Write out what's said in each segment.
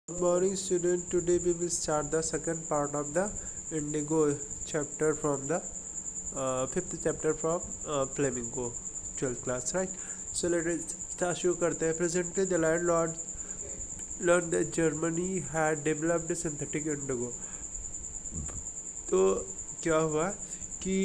Good morning, student. Today we will start the second part of the Indigo chapter from the fifth chapter from Flamingo, 12th class, right? So let us start. शुरू करते हैं. Presently, the landlord learned that Germany had developed synthetic indigo. तो क्या हुआ कि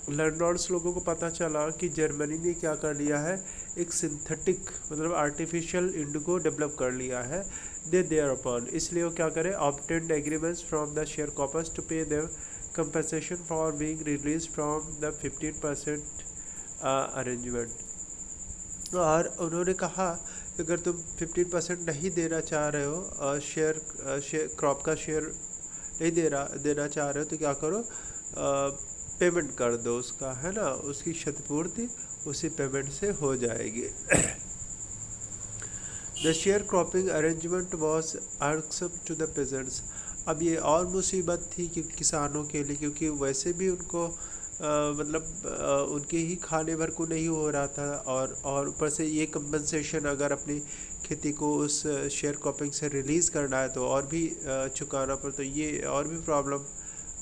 landlords लोगों को पता चला कि जर्मनी ने क्या कर लिया है, एक सिंथेटिक मतलब आर्टिफिशियल इंडिगो डेवलप कर लिया है. दे देयर अपॉन, इसलिए वो क्या करें, obtained agreements from the share croppers to pay their compensation for being release from the 15% arrangement. और उन्होंने कहा कि अगर तुम 15% नहीं देना चाह रहे हो, शेयर क्रॉप का शेयर नहीं देना चाह रहे हो, तो क्या करो, पेमेंट कर दो उसका, है ना, उसकी क्षतिपूर्ति उसी पेमेंट से हो जाएगी. The share cropping arrangement was irksome to the peasants. अब ये और मुसीबत थी कि किसानों के लिए, क्योंकि वैसे भी उनको उनके ही खाने भर को नहीं हो रहा था, और ऊपर से ये कंपनसेशन अगर अपनी खेती को उस शेयर क्रॉपिंग से रिलीज़ करना है तो और भी चुकाना पड़, तो ये और भी प्रॉब्लम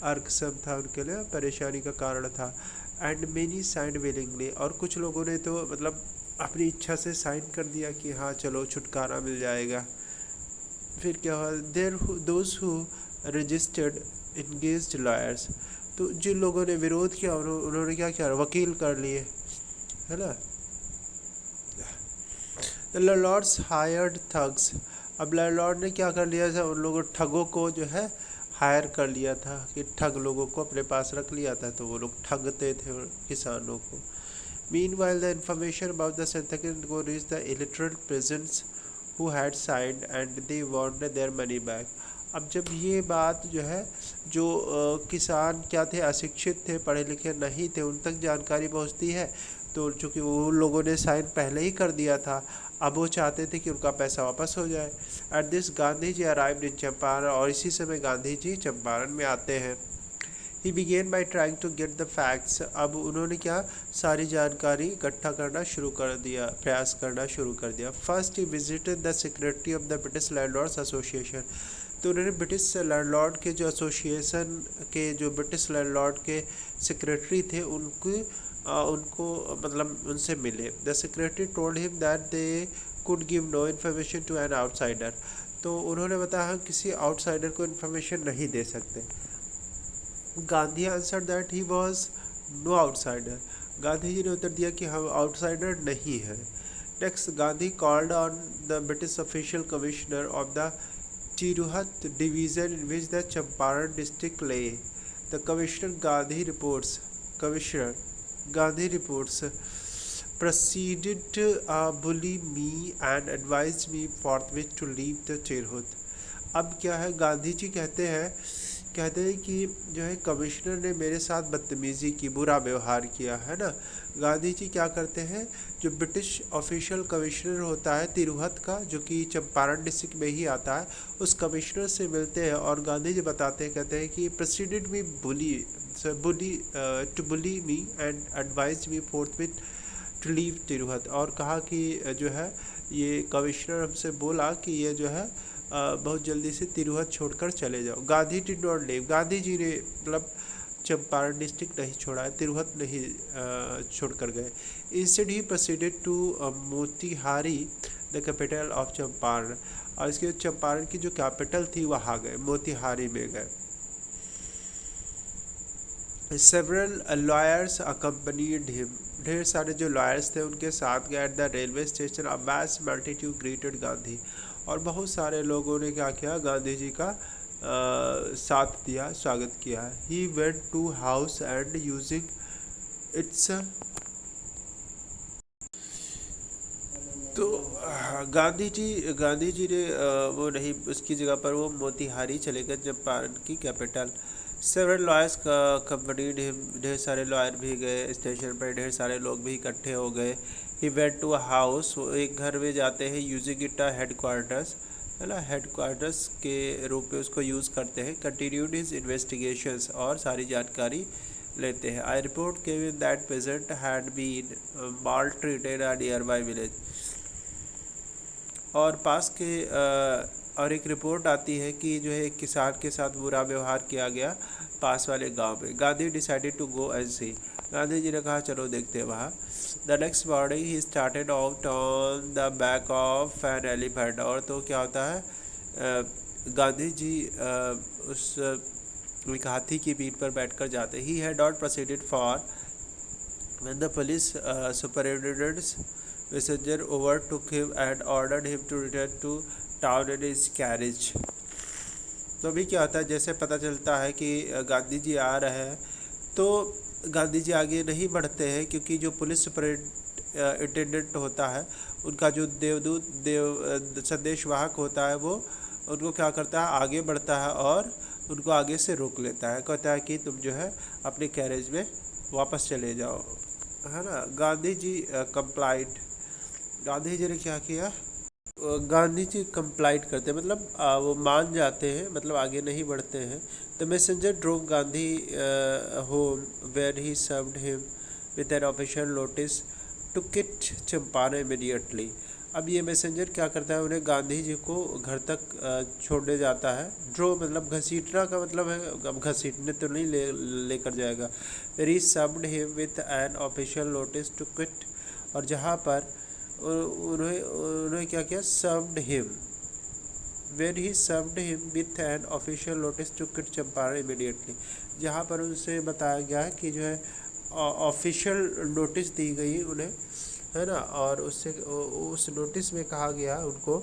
अर्कसम था उनके लिए, परेशानी का कारण था. एंड मेनी साइंड विलिंगली, और कुछ लोगों ने तो मतलब अपनी इच्छा से साइन कर दिया कि हाँ चलो छुटकारा मिल जाएगा. फिर क्या हुआ, देर those who registered engaged lawyers. तो जिन लोगों ने विरोध किया उन्होंने क्या किया, वकील कर लिए, है ना. Lords hired thugs. अब लॉर्ड ने क्या कर लिया था, उन लोगों ठगों को जो है हायर कर लिया था, कि ठग लोगों को अपने पास रख लिया था, तो वो लोग ठगते थे किसानों को. Meanwhile, the information about the synthetic indigo reached the illiterate peasants who had signed and they wanted their money back. अब जब ये बात जो है, जो किसान क्या थे, अशिक्षित थे, पढ़े लिखे नहीं थे, उन तक जानकारी पहुंचती है, तो चूँकि वो लोगों ने साइन पहले ही कर दिया था, अब वो चाहते थे कि उनका पैसा वापस हो जाए. At this Gandhi ji arrived in Champaran, और इसी समय गांधी जी चंपारण में आते हैं. He began by trying to get the facts. अब उन्होंने क्या, सारी जानकारी इकट्ठा करना शुरू कर दिया, प्रयास करना शुरू कर दिया. First he visited the secretary of the British landlords association. तो उन्होंने ब्रिटिश लैंडलॉर्ड के जो एसोसिएशन के जो ब्रिटिश लैंडलॉर्ड के सेक्रेटरी थे उनको मतलब उनसे मिले. The secretary told him that they could give no information to an outsider. तो उन्होंने बताया हम किसी आउटसाइडर को इन्फॉर्मेशन नहीं दे सकते. Gandhi answer that he was no outsider. Gandhi ji ने उत्तर दिया कि हम आउटसाइडर नहीं है. Next, Gandhi called on the British official commissioner of the Tirhut division in which the Champaran district lay. The commissioner Gandhi reports proceeded bully me and advised me forthwith to leave the Tirhut. अब क्या है, गांधी जी कहते हैं कि जो है कमिश्नर ने मेरे साथ बदतमीज़ी की, बुरा व्यवहार किया, है ना. गांधी जी क्या करते हैं, जो ब्रिटिश ऑफिशियल कमिश्नर होता है तिरुहत का, जो कि चंपारण डिस्ट्रिक्ट में ही आता है, उस कमिश्नर से मिलते हैं, और गांधी जी कहते हैं कि proceeded me to bully me and advise me forth to leave Tirhut. और कहा कि जो है ये कमिश्नर हमसे बोला कि ये जो है बहुत जल्दी से तिरुहत छोड़कर चले जाओ. Gandhi did not leave. Gandhi ji ने मतलब चंपारण डिस्ट्रिक्ट नहीं छोड़ा है, तिरुहत नहीं छोड़कर गए. Instead he proceeded to Motihari the capital of Champaran. और इसके चंपारण की जो कैपिटल थी वहाँ गए, मोतिहारी में गए. Several lawyers accompanied him. ढेर सारे जो लॉयर्स थे उनके साथ गए. At the railway station a mass multitude greeted Gandhi. और बहुत सारे लोगों ने क्या किया, गांधी जी का साथ दिया, स्वागत किया. He went to house and using its. तो गांधी जी ने वो नहीं, उसकी जगह पर वो मोतिहारी चले गए, चंपारण की कैपिटल. सेवरल लॉयर्स का कंपनी, ढेर सारे लॉयर भी गए स्टेशन पर, ढेर सारे लोग भी इकट्ठे हो गए. He went to a house, वो एक घर में जाते हैं. Using it a headquarters, है ना, हेड क्वार्टर्स के रूप में उसको यूज़ करते हैं. कंटिन्यूड हिज इन्वेस्टिगेशंस, और सारी जानकारी लेते हैं. I report came in that peasant had been maltreated a nearby village. और पास के और एक रिपोर्ट आती है कि जो है एक किसान के साथ बुरा व्यवहार किया गया पास वाले गांव में। Gandhi decided to go and see. Gandhi ji ने कहा चलो देखते हैं वहाँ। The next morning he started out on the back of an elephant. और तो क्या होता है, गांधी जी उस एक हाथी की पीठ पर बैठकर जाते। He had not proceeded for when the police superintendent's messenger overtook him and ordered him to return to town in his carriage। तो अभी क्या होता है, जैसे पता चलता है कि गांधी जी आ रहे हैं तो गांधी जी आगे नहीं बढ़ते हैं, क्योंकि जो पुलिस सुपरिटेंडेंट होता है उनका जो संदेश वाहक होता है वो उनको क्या करता है, आगे बढ़ता है और उनको आगे से रोक लेता है। कहता है कि तुम जो है अपने कैरेज में वापस चले जाओ, है ना। गांधी जी कंप्लाइड। गांधी जी ने क्या किया, गांधी जी कंप्लाइड करते हैं, मतलब वो मान जाते हैं, मतलब आगे नहीं बढ़ते हैं। The messenger drove Gandhi home where he served him with an official notice to quit Champaran immediately. अब ये मैसेंजर क्या करता है, उन्हें गांधी जी को घर तक छोड़ने जाता है। ड्रो मतलब घसीटना का मतलब है, अब घसीटने तो नहीं लेकर जाएगा। Where he served him with an official notice to quit. और जहाँ पर उन्हें क्या किया, served him, where he served him with an official notice to quit Champaran immediately. जहाँ पर उनसे बताया गया है कि जो है ऑफिशियल नोटिस दी गई उन्हें, है ना, और उससे उस नोटिस में कहा गया उनको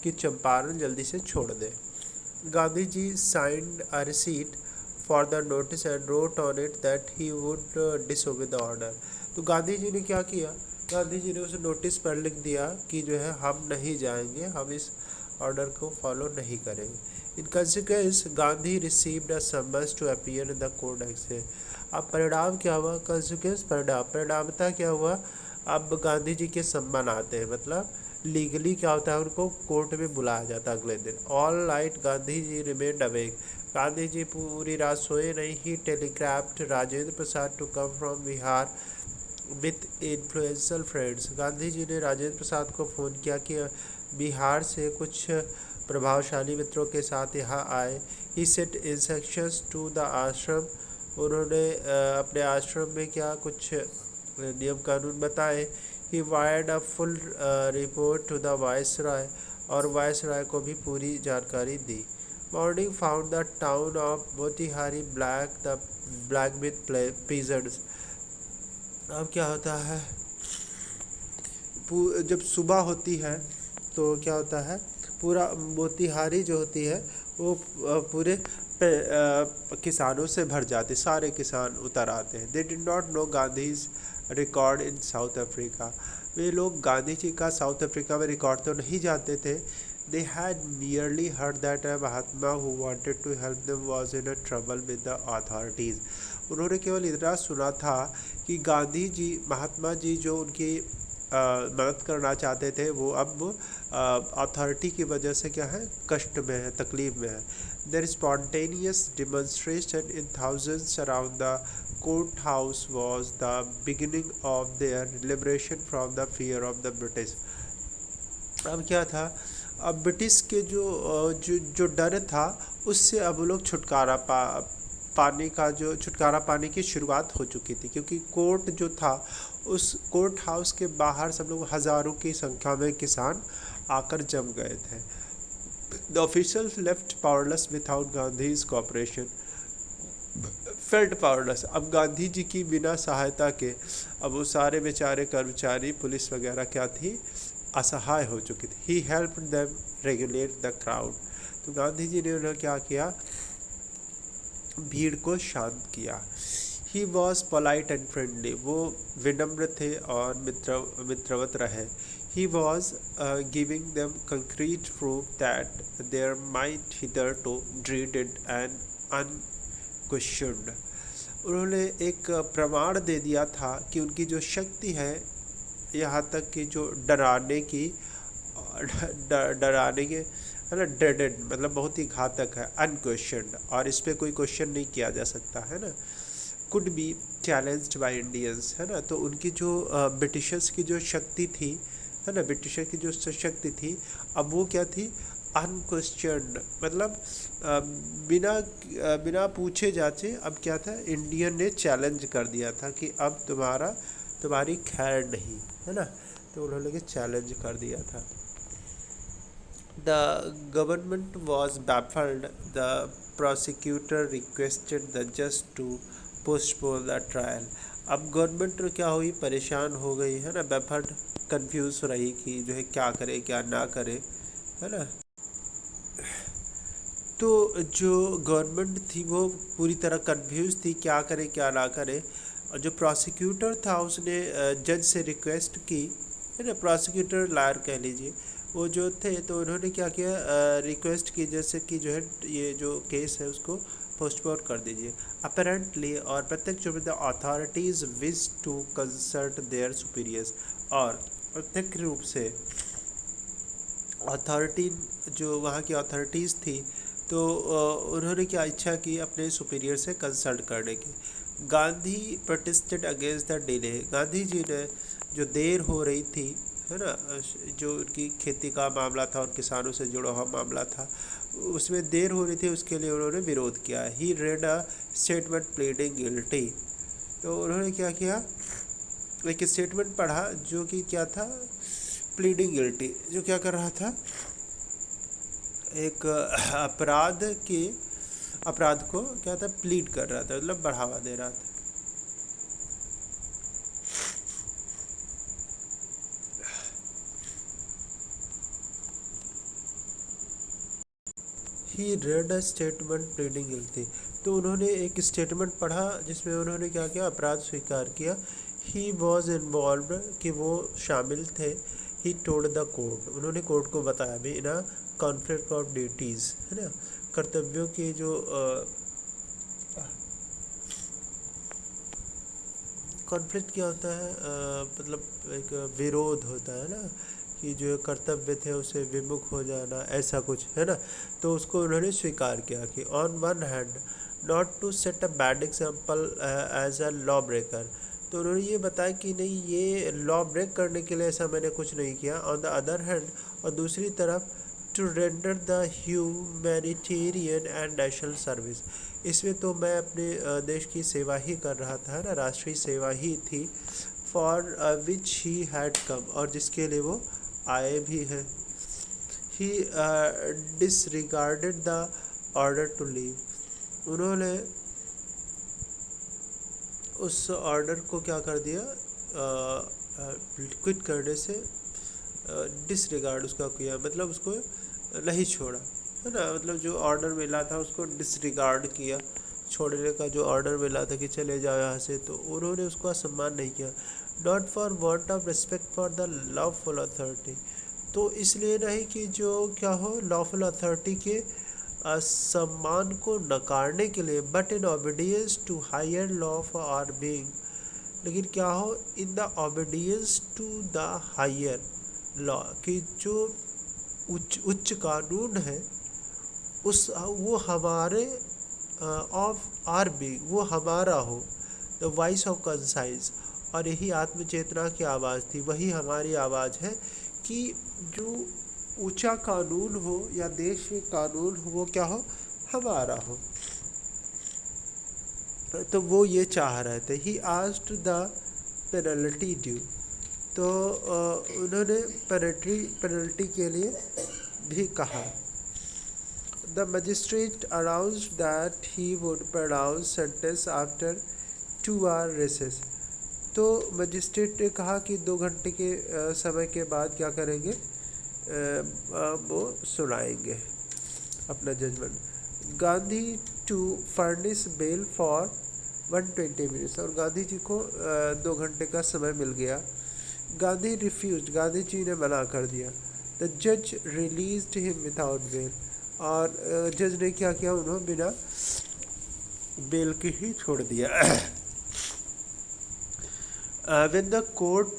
कि चंपारण जल्दी से छोड़ दे। Gandhi ji signed a receipt for the notice and wrote on it that he would disobey the order. तो गांधी जी ने क्या किया, गांधी जी ने उस नोटिस पर लिख दिया कि जो है हम नहीं जाएंगे, हम इस ऑर्डर को फॉलो नहीं करेंगे। In consequence Gandhi received a summons to appear in the court exchange. अब परिणाम क्या हुआ, कंसिक्वेंस परिणामता क्या हुआ, अब गांधी जी के सम्मान आते हैं, मतलब लीगली क्या होता है, उनको कोर्ट में बुलाया जाता है अगले दिन। All night Gandhi ji remained awake. Gandhi ji पूरी रात सोए नहीं। He telegraphed Rajendra Prasad to come from Bihar with influential friends. Gandhi ji ने राजेंद्र प्रसाद को फ़ोन किया कि बिहार से कुछ प्रभावशाली मित्रों के साथ यहाँ आए। ही सेट इंस्ट्रक्शंस टू द आश्रम। उन्होंने अपने आश्रम में क्या कुछ नियम कानून बताए। He wired a full report to the viceroy. और वायसराय को भी पूरी जानकारी दी। Morning found the town of Motihari black with peasants. अब क्या होता है, जब सुबह होती है तो क्या होता है, पूरा मोतिहारी जो होती है वो पूरे किसानों से भर जाते, सारे किसान उतर आते हैं। They did not know Gandhi's record in South Africa. वे लोग गांधी जी का साउथ अफ्रीका में रिकॉर्ड तो नहीं जानते थे। They had merely heard that a mahatma who wanted to help them was in a trouble with the authorities. उन्होंने केवल इतना सुना था कि गांधी जी, महात्मा जी जो उनकी मदद करना चाहते थे, वो अब अथॉरिटी की वजह से क्या है, कष्ट में है, तकलीफ में है। Their spontaneous demonstration in thousands around the court house was the beginning of their liberation from the fear of the British. अब क्या था, अब ब्रिटिश के जो डर था उससे अब लोग छुटकारा पाने की शुरुआत हो चुकी थी, क्योंकि कोर्ट जो था उस कोर्ट हाउस के बाहर सब लोग हज़ारों की संख्या में किसान आकर जम गए थे। The officials left powerless without Gandhi's cooperation felt powerless. अब गांधी जी की बिना सहायता के अब वो सारे बेचारे कर्मचारी, पुलिस वगैरह क्या थी, असहाय हो चुकी थी। He help them regulate the crowd. तो गांधी जी ने उन्हें क्या किया, भीड़ को शांत किया। He was polite and friendly. वो विनम्र थे और मित्रवत रहे। He was giving them concrete proof that their might hitherto dreaded and unquestioned. उन्होंने एक प्रमाण दे दिया था कि उनकी जो शक्ति है, यहाँ तक कि जो डराने के है ना, ड्रेडेड मतलब बहुत ही घातक है, अनक्वेश्चन्ड, और इस पर कोई क्वेश्चन नहीं किया जा सकता, है ना। Could be challenged by Indians, है ना। तो उनकी जो ब्रिटिशर्स की जो शक्ति थी, है ना, ब्रिटिशर की जो शक्ति थी, अब वो क्या थी, अनक्वेश्चनड, मतलब बिना बिना पूछे जाचे अब क्या था, इंडियन ने चैलेंज कर दिया था कि अब तुम्हारी खैर नहीं, है ना। तो उन्होंने चैलेंज कर दिया था। The government was baffled. The prosecutor requested the judge to postpone the trial. अब गवर्नमेंट क्या हुई, परेशान हो गई, है ना, बैफल्ड, कंफ्यूज हो रही कि जो है क्या करे क्या ना करे, है ना। तो जो गवर्नमेंट थी वो पूरी तरह कंफ्यूज थी, क्या करे क्या ना करे। और जो प्रोसिक्यूटर था उसने जज से रिक्वेस्ट की, है ना, प्रोसिक्यूटर लायर कह लीजिए, वो जो थे तो उन्होंने क्या किया, रिक्वेस्ट की जैसे कि जो है ये जो केस है उसको पोस्टपोन कर दीजिए। अपेरेंटली, और प्रत्यक्ष रूप से authorities wish to consult their superiors, और प्रत्यक्ष रूप से अथॉरिटी, जो वहाँ की अथॉरिटीज़ थी, तो उन्होंने क्या इच्छा की अपने सुपीरियर से कंसल्ट करने की। Gandhi protested against the delay, Gandhi ji ने जो देर हो रही थी, है ना, जो उनकी खेती का मामला था और किसानों से जुड़ा हुआ मामला था, उसमें देर हो रही थी, उसके लिए उन्होंने विरोध किया। He read a statement pleading guilty, तो उन्होंने क्या किया, एक स्टेटमेंट पढ़ा जो कि क्या था, प्लीडिंग गिल्टी, जो क्या कर रहा था, एक अपराध को क्या था, प्लीड कर रहा था, मतलब बढ़ावा दे रहा था। He read a statement pleading guilty, तो उन्होंने एक स्टेटमेंट पढ़ा जिसमें उन्होंने क्या किया, अपराध स्वीकार किया। ही वॉज इन्वॉल्व, कि वो शामिल थे। ही टोल्ड द कोर्ट, उन्होंने कोर्ट को बताया भी, इन कॉन्फ्लिक्ट ऑफ ड्यूटीज़, है ना, कर्तव्यों की जो कॉन्फ्लिक्ट क्या होता है, मतलब एक विरोध होता है ना, कि जो कर्तव्य थे उसे विमुख हो जाना, ऐसा कुछ, है ना। तो उसको उन्होंने स्वीकार किया कि on one hand not to set a bad example as a law breaker, तो उन्होंने ये बताया कि नहीं, ये लॉ ब्रेक करने के लिए ऐसा मैंने कुछ नहीं किया। ऑन द अदर हैंड, और दूसरी तरफ, to render the humanitarian and national service, इसमें तो मैं अपने देश की सेवा ही कर रहा था ना, राष्ट्रीय सेवा ही थी। For which he had come, और जिसके लिए वो आए भी हैं। He disregarded the order to leave, उन्होंने उस ऑर्डर को क्या कर दिया, क्विट करने से डिसरिगार्ड उसका किया, मतलब उसको नहीं छोड़ा, है ना, मतलब जो ऑर्डर मिला था उसको डिसरिगार्ड किया, छोड़ने का जो ऑर्डर मिला था कि चले जाओ यहाँ से, तो उन्होंने उसका सम्मान नहीं किया। Not for want of respect for the lawful authority, तो इसलिए नहीं कि जो क्या हो, लॉफुल अथॉरिटी के सम्मान को नकारने के लिए, but in obedience to higher law for our being, लेकिन क्या हो, in the obedience to the higher law, कि जो उच्च कानून है उस वो हमारे ऑफ आर बीइंग, वो हमारा हो, द वॉइस ऑफ कंसाइंस, और यही आत्मचेतना की आवाज़ थी, वही हमारी आवाज़ है कि जो ऊंचा कानून हो या देश में कानून हो वो क्या हो, हमारा हो। तो वो ये चाह रहे थे। He asked the penalty due, तो उन्होंने पेनल्टी के लिए भी कहा। The magistrate announced that he would pronounce sentence after 2 hour recess, तो मजिस्ट्रेट ने कहा कि 2 घंटे के समय के बाद क्या करेंगे, वो सुनाएंगे अपना judgement. Gandhi to furnish bail for 120 minutes, और गांधी जी को 2 घंटे का समय मिल गया। गांधी रिफ्यूज, गांधी जी ने मना कर दिया। द जज रिलीज्ड हिम विदाउट बेल, और जज ने क्या किया, उन्होंने बिना बेल के ही छोड़ दिया। व्हेन द कोर्ट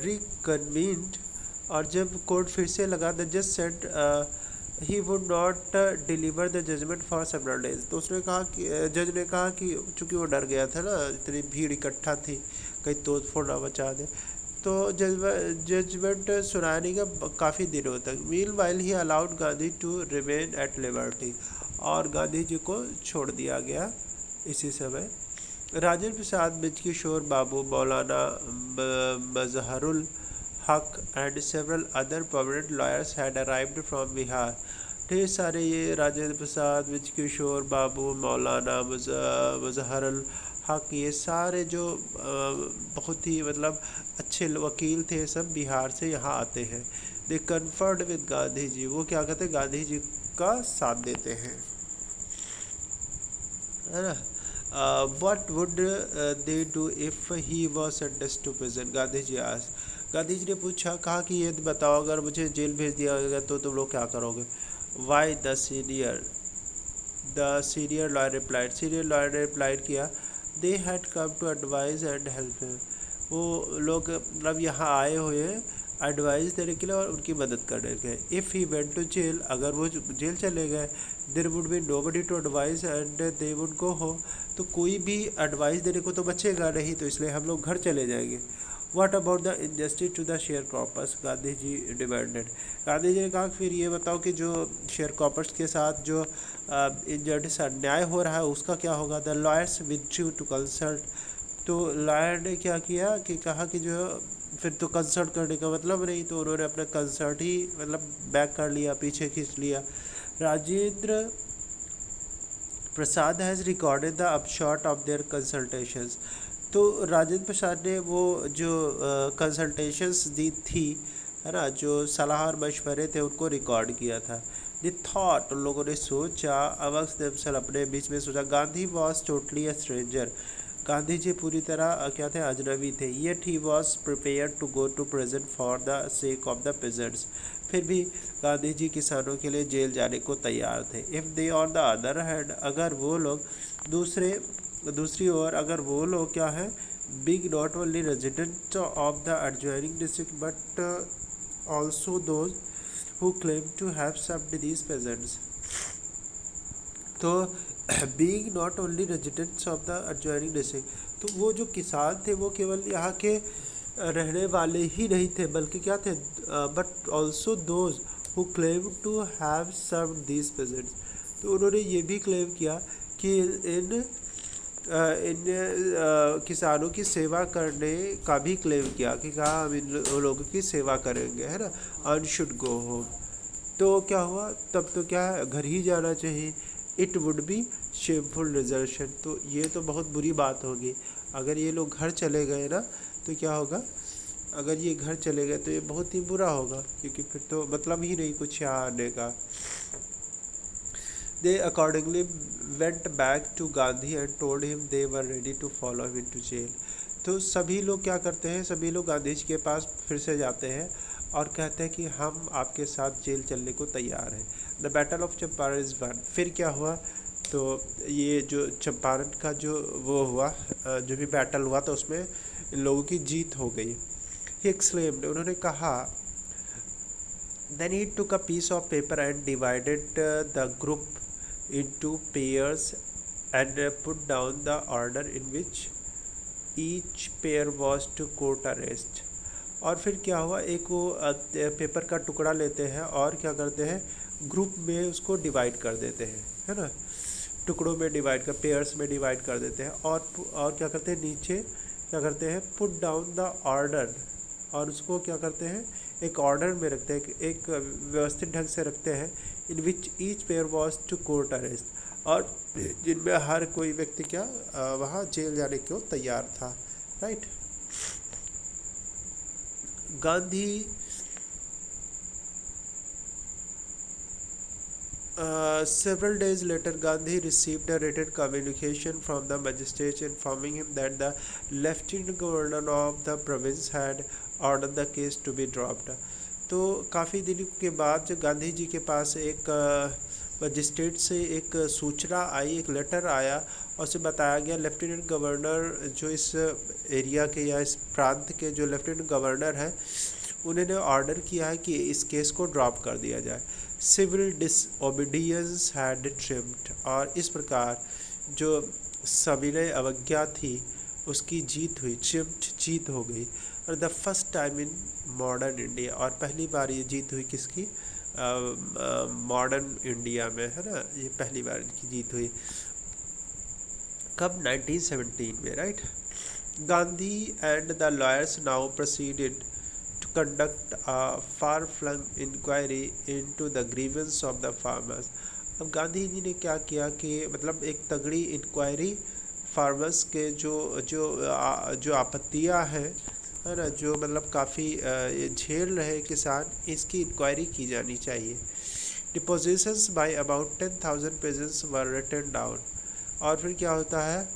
रिकन्वीन्ड, और जब कोर्ट फिर से लगा, द जज said he would not deliver the judgement for several days, तो उसने कहा कि जज ने कहा कि चूंकि वो डर गया था ना, इतनी भीड़ इकट्ठा थी, कहीं तोड़ फोड़ ना मचा दे, तो जजमेंट सुनाने का काफ़ी दिनों तक। Meanwhile he allowed Gandhi to remain at liberty, और गांधी जी को छोड़ दिया गया इसी समय। राजेंद्र प्रसाद, बृजकिशोर बाबू, मौलाना मजहरुल हक and several other prominent lawyers had arrived from Bihar. ढेर सारे ये राजेंद्र प्रसाद, बृजकिशोर बाबू, मौलाना मजहरुल हक, ये सारे जो बहुत ही मतलब अच्छे वकील थे, सब बिहार से यहाँ आते हैं। दे कन्फर्ड विद गांधी जी, वो क्या कहते हैं, गांधी जी का साथ देते हैं, है ना। What would they do if he was sentenced to prison, Gandhi ji आज, गांधी जी ने पूछा, कहा कि ये बताओ अगर मुझे जेल भेज दिया गया तो तुम लोग क्या करोगे। Why the senior lawyer replied, senior lawyer ने रिप्लाइड किया, they had come to advise and help him, वो लोग मतलब यहाँ आए हुए हैं एडवाइस देने के लिए और उनकी मदद करने के लिए। If he went to jail, अगर वो जेल चले गए, there would be nobody to advise and they would go home, तो कोई भी एडवाइस देने को तो बचेगा नहीं, तो इसलिए हम लोग घर चले जाएंगे। What about the injustice to the share croppers, Gandhi ji demanded, Gandhi ji ने कहा फिर ये बताओ कि जो शेयर क्रॉपर्स के साथ जो इंजस्टिस अन्याय हो रहा है उसका क्या होगा। The lawyers withdrew to consult, तो लॉयर ने क्या किया कि कहा कि जो फिर तो कंसल्ट करने का मतलब नहीं, तो उन्होंने अपना कंसल्ट ही मतलब बैक कर लिया, पीछे खींच लिया। Rajendra Prasad has recorded the upshot of their consultations, तो राजेंद्र प्रसाद ने वो जो कंसल्टेशंस दी थी, है ना, जो सलाह और मशवरे थे उनको रिकॉर्ड किया था। द थॉट, उन लोगों ने सोचा, अवक्स देमसेल्फ, अपने बीच में सोचा, Gandhi was totally a stranger, Gandhi ji पूरी तरह क्या थे, अजनबी थे। Yet he was prepare to go to present for the sake of the peasants, फिर भी गांधी जी किसानों के लिए जेल जाने को तैयार थे। If they on the other hand, अगर वो लोग दूसरी ओर अगर वो लोग क्या है, big not only resident of the adjoining district but also those who claim to have served these peasants, तो being not only residents of the adjoining district, तो वो जो किसान थे वो केवल यहाँ के रहने वाले ही नहीं थे, बल्कि क्या थे, but also those who claim to have served these peasants, तो उन्होंने ये भी क्लेम किया कि इन किसानों की सेवा करने का भी क्लेम किया कि कहा हम इन लोगों की सेवा करेंगे, है ना, अर्न शुड गो होम, तो क्या हुआ, तब तो क्या है, घर ही जाना चाहिए। इट वुड बी शेमफुल रिजर्शन, तो ये तो बहुत बुरी बात होगी अगर ये लोग घर चले गए ना, तो क्या होगा, अगर ये घर चले गए तो ये बहुत ही बुरा होगा, क्योंकि फिर तो मतलब ही नहीं कुछ यहाँ आने का। They accordingly went back to Gandhi and told him they were ready to follow him into jail. तो सभी लोग क्या करते हैं, सभी लोग गांधी जी के पास फिर से जाते हैं और कहते हैं कि हम आपके साथ जेल चलने को तैयार हैं। The battle of Champaran is one, फिर क्या हुआ, तो ये जो चंपारण का जो वो हुआ, जो भी बैटल हुआ तो उसमें इन लोगों की जीत हो गई। ही एक्सक्लेम्ड, उन्होंने कहा, then he took a piece of paper and divided the group into pairs and put down the order in which each pair was to court arrest। और फिर क्या हुआ, एक वो पेपर का टुकड़ा लेते हैं और क्या करते हैं, ग्रुप में उसको डिवाइड कर देते हैं, है ना, टुकड़ों में डिवाइड कर, पेयर्स में डिवाइड कर देते हैं, और क्या करते हैं, नीचे क्या करते हैं, पुट डाउन द ऑर्डर, और उसको क्या करते हैं, एक ऑर्डर में रखते हैं, एक व्यवस्थित ढंग से रखते हैं, in which each pair was to court arrest, और जिनमें हर कोई व्यक्ति क्या वहाँ जेल जाने को तैयार था, right. Gandhi several days later, Gandhi received a written communication from the magistrate informing him that the lieutenant governor of the province had ordered the case to be dropped। तो काफ़ी दिनों के बाद जब गांधी जी के पास एक मजिस्ट्रेट से एक सूचना आई, एक लेटर आया, और उसे बताया गया लेफ्टिनेंट गवर्नर जो इस एरिया के या इस प्रांत के जो लेफ्टिनेंट गवर्नर हैं, उन्होंने ऑर्डर किया है कि इस केस को ड्रॉप कर दिया जाए। सिविल डिसओबीडियंस हैड ट्रिम्ड, और इस प्रकार जो सविनय अवज्ञा थी उसकी जीत हुई, ट्रिम्ड जीत हो गई। और the first time in modern India, और पहली बार ये जीत हुई किसकी, मॉडर्न इंडिया में, है ना, ये पहली बार इनकी जीत हुई। कब, 1917 में, right. Gandhi and the lawyers now proceeded to conduct a far-flung inquiry into the grievance of the farmers। अब गांधी जी ने क्या किया कि मतलब एक तगड़ी इंक्वायरी फार्मर्स के जो आपत्तियां हैं, है ना, जो मतलब काफ़ी झेल रहे किसान, इसकी इंक्वायरी की जानी चाहिए। Depositions by about 10,000 peasants were written down. और फिर क्या होता है,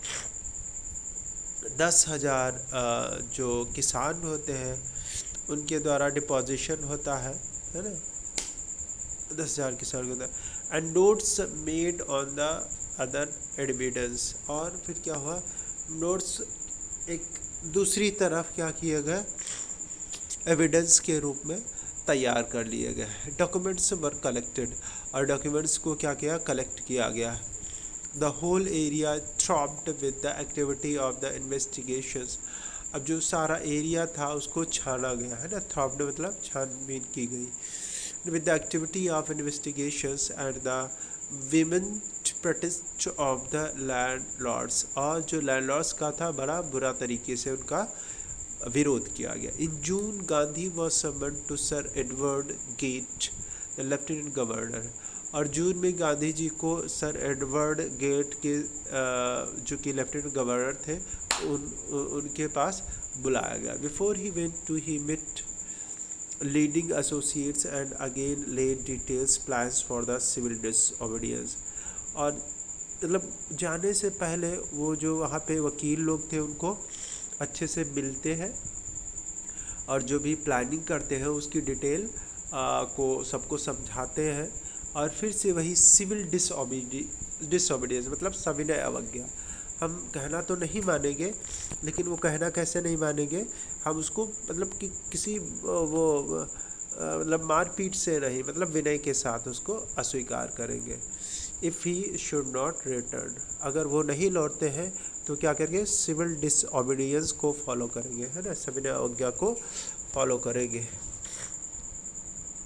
10,000 जो किसान होते हैं उनके द्वारा डिपोजिशन होता है ना, 10,000 किसान होता है। And notes made on the other evidence. और फिर क्या हुआ, नोट्स एक दूसरी तरफ क्या किए गए, एविडेंस के रूप में तैयार कर लिए गए। डॉक्यूमेंट्स वर कलेक्टेड, और डॉक्यूमेंट्स को क्या किया, कलेक्ट किया गया। The whole area throbbed with the activity of the investigations. अब जो सारा एरिया था उसको छाना गया, है ना, थ्रॉब्ड मतलब छानबीन की गई। With the activity of investigations and the women protest of the landlords. और जो लैंडलॉर्ड्स का था बड़ा बुरा तरीके से उनका विरोध किया गया। In June Gandhi was summoned to sir Edward Gait the lieutenant governor. और जून में गांधी जी को सर एडवर्ड गेट के जो कि लेफ्टिनेंट गवर्नर थे उनके पास बुलाया गया। Before he went to he met leading associates and again laid details plans for the civil disobedience. और मतलब जाने से पहले वो जो वहाँ पे वकील लोग थे उनको अच्छे से मिलते हैं और जो भी प्लानिंग करते हैं उसकी डिटेल को सबको समझाते हैं। और फिर से वही सिविल डिसओबीडियंस मतलब सविनय अवज्ञा। हम कहना तो नहीं मानेंगे, लेकिन वो कहना कैसे नहीं मानेंगे, हम उसको मतलब कि किसी वो मतलब मारपीट से नहीं, मतलब विनय के साथ उसको अस्वीकार करेंगे। If he should not return, अगर वो नहीं लौटते हैं तो क्या करेंगे, सिविल डिसओबीडियंस को फॉलो करेंगे, है ना, सविनय अवज्ञा को फॉलो करेंगे।